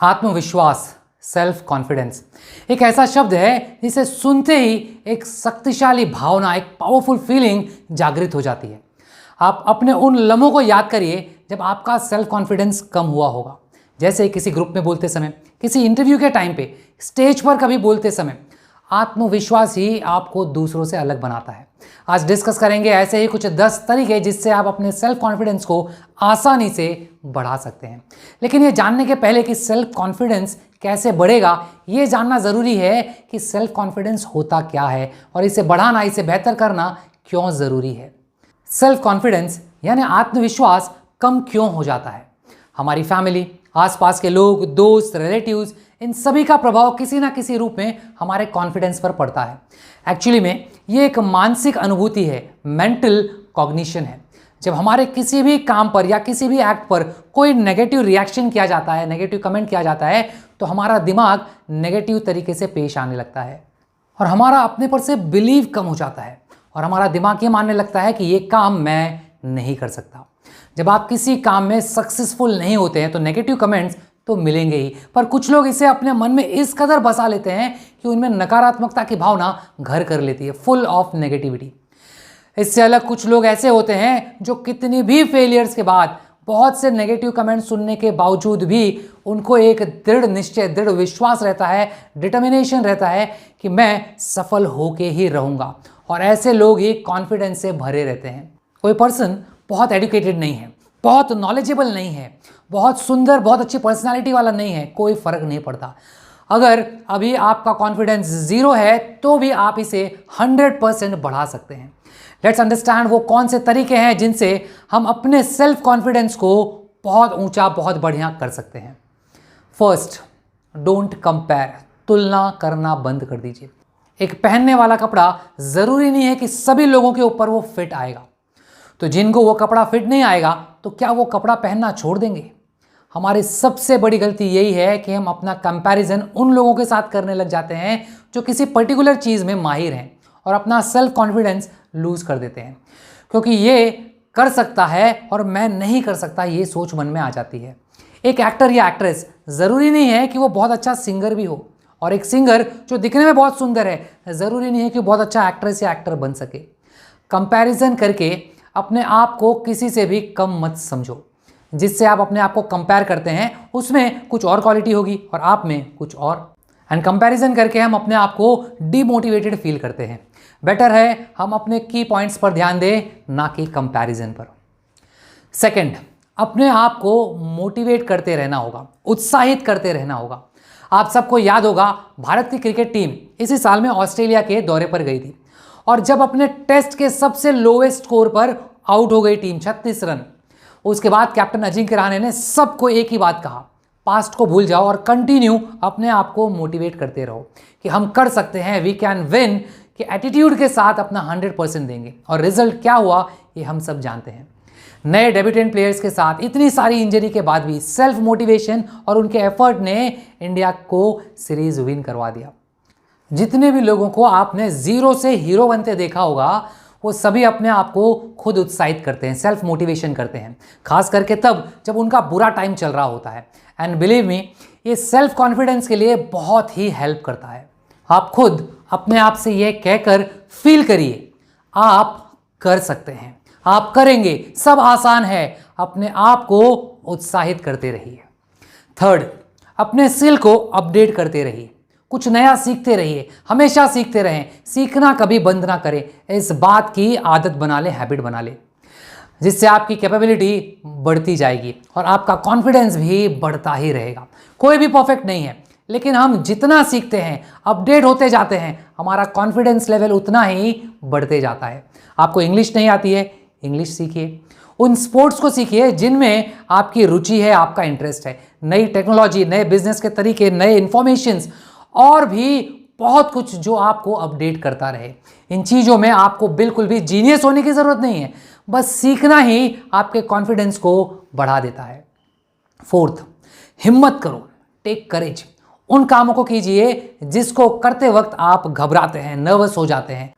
आत्मविश्वास, self confidence एक ऐसा शब्द है जिसे सुनते ही एक शक्तिशाली भावना, एक पावरफुल फीलिंग जागृत हो जाती है। आप अपने उन लम्हों को याद करिए जब आपका सेल्फ कॉन्फिडेंस कम हुआ होगा, जैसे किसी ग्रुप में बोलते समय, किसी इंटरव्यू के टाइम पे, स्टेज पर कभी बोलते समय। आत्मविश्वास ही आपको दूसरों से अलग बनाता है। आज डिस्कस करेंगे ऐसे ही कुछ 10 तरीके जिससे आप अपने सेल्फ कॉन्फिडेंस को आसानी से बढ़ा सकते हैं। लेकिन ये जानने के पहले कि सेल्फ कॉन्फिडेंस कैसे बढ़ेगा, ये जानना ज़रूरी है कि सेल्फ कॉन्फिडेंस होता क्या है और इसे बढ़ाना, इसे बेहतर करना क्यों ज़रूरी है। सेल्फ कॉन्फिडेंस यानी आत्मविश्वास कम क्यों हो जाता है? हमारी फैमिली, आसपास के लोग, दोस्त, रिलेटिव्स, इन सभी का प्रभाव किसी ना किसी रूप में हमारे कॉन्फिडेंस पर पड़ता है। एक्चुअली में ये एक मानसिक अनुभूति है, मेंटल कॉग्निशन है। जब हमारे किसी भी काम पर या किसी भी एक्ट पर कोई नेगेटिव रिएक्शन किया जाता है, नेगेटिव कमेंट किया जाता है, तो हमारा दिमाग नेगेटिव तरीके से पेश आने लगता है और हमारा अपने पर से बिलीव कम हो जाता है और हमारा दिमाग ये मानने लगता है कि ये काम मैं नहीं कर सकता। जब आप किसी काम में सक्सेसफुल नहीं होते हैं तो नेगेटिव कमेंट्स तो मिलेंगे ही, पर कुछ लोग इसे अपने मन में इस कदर बसा लेते हैं कि उनमें नकारात्मकता की भावना घर कर लेती है, फुल ऑफ नेगेटिविटी। इससे अलग कुछ लोग ऐसे होते हैं जो कितनी भी फेलियर्स के बाद, बहुत से नेगेटिव कमेंट सुनने के बावजूद भी उनको एक दृढ़ निश्चय, दृढ़ विश्वास रहता है, डिटर्मिनेशन रहता है कि मैं सफल होके ही रहूँगा। और ऐसे लोग ही कॉन्फिडेंस से भरे रहते हैं। कोई पर्सन बहुत एजुकेटेड नहीं है, बहुत नॉलेजेबल नहीं है, बहुत सुंदर, बहुत अच्छी पर्सनालिटी वाला नहीं है, कोई फर्क नहीं पड़ता। अगर अभी आपका कॉन्फिडेंस 0 है तो भी आप इसे 100% बढ़ा सकते हैं। लेट्स अंडरस्टैंड वो कौन से तरीके हैं जिनसे हम अपने सेल्फ कॉन्फिडेंस को बहुत ऊंचा, बहुत बढ़िया कर सकते हैं। First, don't compare. तुलना करना बंद कर दीजिए। एक पहनने वाला कपड़ा ज़रूरी नहीं है कि सभी लोगों के ऊपर वो फिट आएगा, तो जिनको वो कपड़ा फिट नहीं आएगा तो क्या वो कपड़ा पहनना छोड़ देंगे? हमारी सबसे बड़ी गलती यही है कि हम अपना कंपैरिजन उन लोगों के साथ करने लग जाते हैं जो किसी पर्टिकुलर चीज़ में माहिर हैं और अपना सेल्फ कॉन्फिडेंस लूज़ कर देते हैं, क्योंकि ये कर सकता है और मैं नहीं कर सकता, ये सोच मन में आ जाती है। एक एक्टर या एक्ट्रेस ज़रूरी नहीं है कि वो बहुत अच्छा सिंगर भी हो, और एक सिंगर जो दिखने में बहुत सुंदर है ज़रूरी नहीं है कि बहुत अच्छा एक्ट्रेस या एक्टर बन सके। कंपैरिजन करके अपने आप को किसी से भी कम मत समझो। जिससे आप अपने आप को कंपेयर करते हैं उसमें कुछ और क्वालिटी होगी और आप में कुछ और, एंड कंपैरिजन करके हम अपने आप को डीमोटिवेटेड फील करते हैं। बेटर है हम अपने की पॉइंट्स पर ध्यान दें, ना कि कंपैरिजन पर। सेकंड, अपने आप को मोटिवेट करते रहना होगा, उत्साहित करते रहना होगा। आप सबको याद होगा भारत की क्रिकेट टीम इसी साल में ऑस्ट्रेलिया के दौरे पर गई थी और जब अपने टेस्ट के सबसे लोवेस्ट स्कोर पर आउट हो गई टीम, 36 रन, उसके बाद कैप्टन अजिंक्य रहाणे ने सबको एक ही बात कहा, पास्ट को भूल जाओ और कंटिन्यू अपने आप को मोटिवेट करते रहो कि हम कर सकते हैं, वी कैन विन, कि एटीट्यूड के साथ अपना 100% देंगे। और रिजल्ट क्या हुआ ये हम सब जानते हैं। नए डेब्यूटेंट प्लेयर्स के साथ इतनी सारी इंजरी के बाद भी सेल्फ मोटिवेशन और उनके एफर्ट ने इंडिया को सीरीज विन करवा दिया। जितने भी लोगों को आपने 0 से हीरो बनते देखा होगा वो सभी अपने आप को खुद उत्साहित करते हैं, सेल्फ मोटिवेशन करते हैं, खास करके तब जब उनका बुरा टाइम चल रहा होता है। एंड बिलीव मी, ये सेल्फ कॉन्फिडेंस के लिए बहुत ही हेल्प करता है। आप खुद अपने आप से ये कहकर फील करिए, आप कर सकते हैं, आप करेंगे, सब आसान है। अपने आप को उत्साहित करते रहिए। थर्ड, अपने स्किल को अपडेट करते रहिए, कुछ नया सीखते रहिए, हमेशा सीखते रहें, सीखना कभी बंद ना करें। इस बात की आदत बना ले, हैबिट बना ले, जिससे आपकी कैपेबिलिटी बढ़ती जाएगी और आपका कॉन्फिडेंस भी बढ़ता ही रहेगा। कोई भी परफेक्ट नहीं है, लेकिन हम जितना सीखते हैं, अपडेट होते जाते हैं, हमारा कॉन्फिडेंस लेवल उतना ही बढ़ते जाता है। आपको इंग्लिश नहीं आती है, इंग्लिश सीखिए, उन स्पोर्ट्स को सीखिए जिनमें आपकी रुचि है, आपका इंटरेस्ट है। नई टेक्नोलॉजी, नए बिजनेस के तरीके, नए इंफॉर्मेशंस और भी बहुत कुछ जो आपको अपडेट करता रहे। इन चीज़ों में आपको बिल्कुल भी जीनियस होने की ज़रूरत नहीं है, बस सीखना ही आपके कॉन्फिडेंस को बढ़ा देता है। फोर्थ, हिम्मत करो, टेक करेज। उन कामों को कीजिए जिसको करते वक्त आप घबराते हैं, नर्वस हो जाते हैं।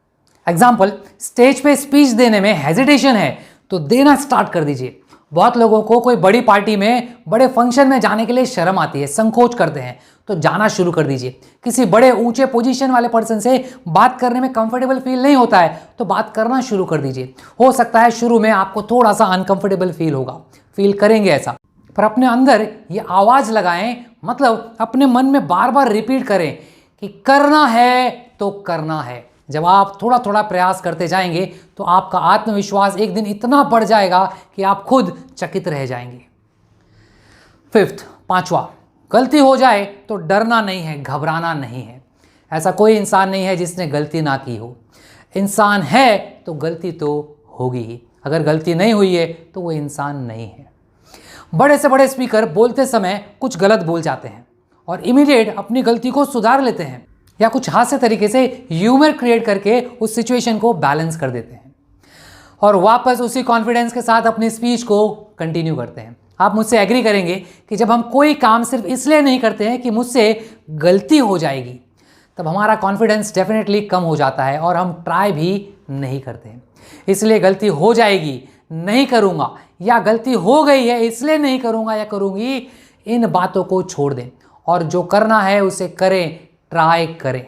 एग्जाम्पल, स्टेज पे स्पीच देने में हेजिटेशन है तो देना स्टार्ट कर दीजिए। बहुत लोगों को कोई बड़ी पार्टी में, बड़े फंक्शन में जाने के लिए शर्म आती है, संकोच करते हैं, तो जाना शुरू कर दीजिए। किसी बड़े ऊंचे पोजीशन वाले पर्सन से बात करने में कंफर्टेबल फील नहीं होता है तो बात करना शुरू कर दीजिए। हो सकता है शुरू में आपको थोड़ा सा अनकंफर्टेबल फील होगा, फील करेंगे ऐसा, पर अपने अंदर ये आवाज लगाएं, मतलब अपने मन में बार बार रिपीट करें कि करना है तो करना है। जब आप थोड़ा थोड़ा प्रयास करते जाएंगे तो आपका आत्मविश्वास एक दिन इतना बढ़ जाएगा कि आप खुद चकित रह जाएंगे। पांचवा, गलती हो जाए तो डरना नहीं है, घबराना नहीं है। ऐसा कोई इंसान नहीं है जिसने गलती ना की हो। इंसान है तो गलती तो होगी ही, अगर गलती नहीं हुई है तो वो इंसान नहीं है। बड़े से बड़े स्पीकर बोलते समय कुछ गलत बोल जाते हैं और इमीडिएट अपनी गलती को सुधार लेते हैं या कुछ हास्य तरीके से ह्यूमर क्रिएट करके उस सिचुएशन को बैलेंस कर देते हैं और वापस उसी कॉन्फिडेंस के साथ अपनी स्पीच को कंटिन्यू करते हैं। आप मुझसे एग्री करेंगे कि जब हम कोई काम सिर्फ इसलिए नहीं करते हैं कि मुझसे गलती हो जाएगी, तब हमारा कॉन्फिडेंस डेफिनेटली कम हो जाता है और हम ट्राई भी नहीं करते हैं। इसलिए गलती हो जाएगी, नहीं करूँगा, या गलती हो गई है इसलिए नहीं करूँगा या करूँगी, इन बातों को छोड़ दें और जो करना है उसे करें, ट्राई करें।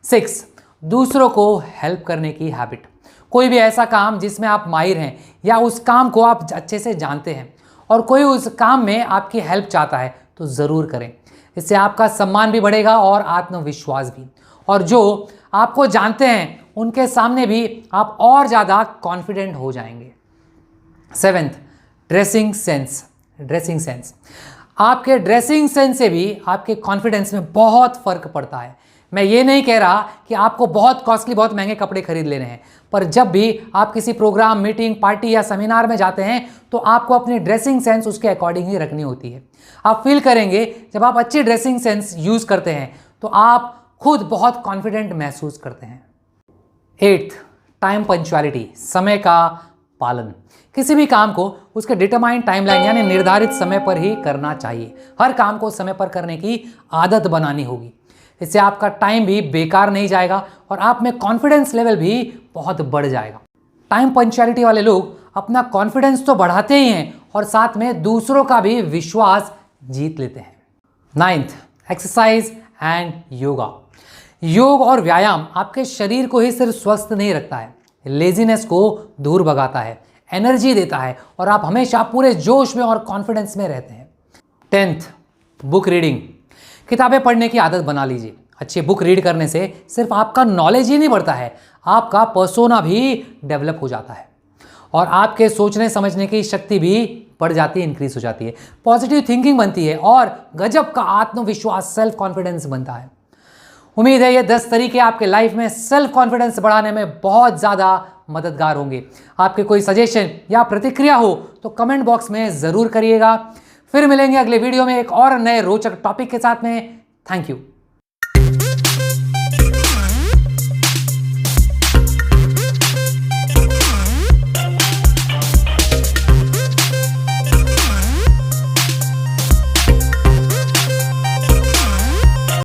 6, दूसरों को हेल्प करने की हैबिट। कोई भी ऐसा काम जिसमें आप माहिर हैं या उस काम को आप अच्छे से जानते हैं और कोई उस काम में आपकी हेल्प चाहता है तो ज़रूर करें। इससे आपका सम्मान भी बढ़ेगा और आत्मविश्वास भी, और जो आपको जानते हैं उनके सामने भी आप और ज़्यादा कॉन्फिडेंट हो जाएंगे। 7, ड्रेसिंग सेंस। ड्रेसिंग सेंस, आपके ड्रेसिंग सेंस से भी आपके कॉन्फिडेंस में बहुत फ़र्क पड़ता है। मैं ये नहीं कह रहा कि आपको बहुत कॉस्टली, बहुत महंगे कपड़े खरीद लेने हैं, पर जब भी आप किसी प्रोग्राम, मीटिंग, पार्टी या सेमिनार में जाते हैं तो आपको अपनी ड्रेसिंग सेंस उसके अकॉर्डिंग ही रखनी होती है। आप फील करेंगे जब आप अच्छी ड्रेसिंग सेंस यूज़ करते हैं तो आप खुद बहुत कॉन्फिडेंट महसूस करते हैं। 8, टाइम पंक्चुअलिटी, समय का पालन। किसी भी काम को उसके डिटरमाइंड टाइमलाइन यानी निर्धारित समय पर ही करना चाहिए। हर काम को समय पर करने की आदत बनानी होगी। इससे आपका टाइम भी बेकार नहीं जाएगा और आप में कॉन्फिडेंस लेवल भी बहुत बढ़ जाएगा। टाइम पंक्चुअलिटी वाले लोग अपना कॉन्फिडेंस तो बढ़ाते ही हैं और साथ में दूसरों का भी विश्वास जीत लेते हैं। 9, एक्सरसाइज एंड योगा। योग और व्यायाम आपके शरीर को ही सिर्फ स्वस्थ नहीं रखता है, लेजीनेस को दूर भगाता है, एनर्जी देता है और आप हमेशा पूरे जोश में और कॉन्फिडेंस में रहते हैं। 10, बुक रीडिंग। किताबें पढ़ने की आदत बना लीजिए। अच्छी बुक रीड करने से सिर्फ आपका नॉलेज ही नहीं बढ़ता है, आपका पर्सोना भी डेवलप हो जाता है और आपके सोचने समझने की शक्ति भी बढ़ जाती है, इंक्रीज हो जाती है, पॉजिटिव थिंकिंग बनती है और गजब का आत्मविश्वास, सेल्फ कॉन्फिडेंस बनता है। उम्मीद है ये 10 तरीके आपके लाइफ में सेल्फ कॉन्फिडेंस बढ़ाने में बहुत ज़्यादा मददगार होंगे। आपके कोई सजेशन या प्रतिक्रिया हो तो कमेंट बॉक्स में ज़रूर करिएगा। फिर मिलेंगे अगले वीडियो में एक और नए रोचक टॉपिक के साथ में। Thank you.